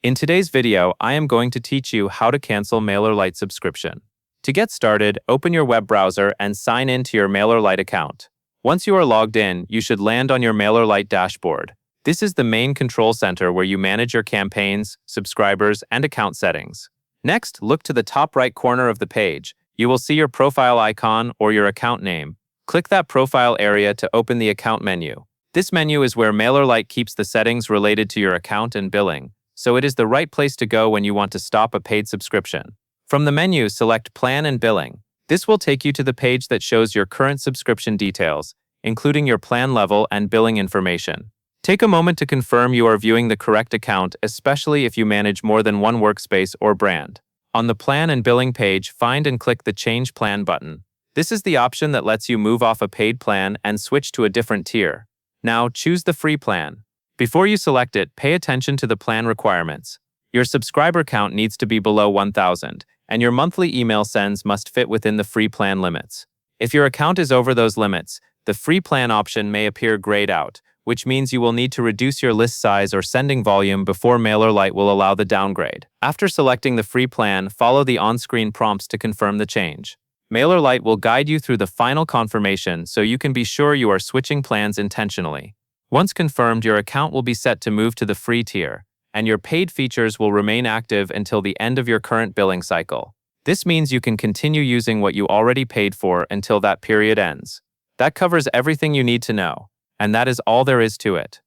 In today's video, I am going to teach you how to cancel Mailerlite subscription. To get started, open your web browser and sign in to your Mailerlite account. Once you are logged in, you should land on your Mailerlite dashboard. This is the main control center where you manage your campaigns, subscribers, and account settings. Next, look to the top right corner of the page. You will see your profile icon or your account name. Click that profile area to open the account menu. This menu is where Mailerlite keeps the settings related to your account and billing, so it is the right place to go when you want to stop a paid subscription. From the menu, select Plan and Billing. This will take you to the page that shows your current subscription details, including your plan level and billing information. Take a moment to confirm you are viewing the correct account, especially if you manage more than one workspace or brand. On the Plan and Billing page, find and click the Change Plan button. This is the option that lets you move off a paid plan and switch to a different tier. Now, choose the free plan. Before you select it, pay attention to the plan requirements. Your subscriber count needs to be below 1,000, and your monthly email sends must fit within the free plan limits. If your account is over those limits, the free plan option may appear grayed out, which means you will need to reduce your list size or sending volume before Mailerlite will allow the downgrade. After selecting the free plan, follow the on-screen prompts to confirm the change. Mailerlite will guide you through the final confirmation so you can be sure you are switching plans intentionally. Once confirmed, your account will be set to move to the free tier, and your paid features will remain active until the end of your current billing cycle. This means you can continue using what you already paid for until that period ends. That covers everything you need to know, and that is all there is to it.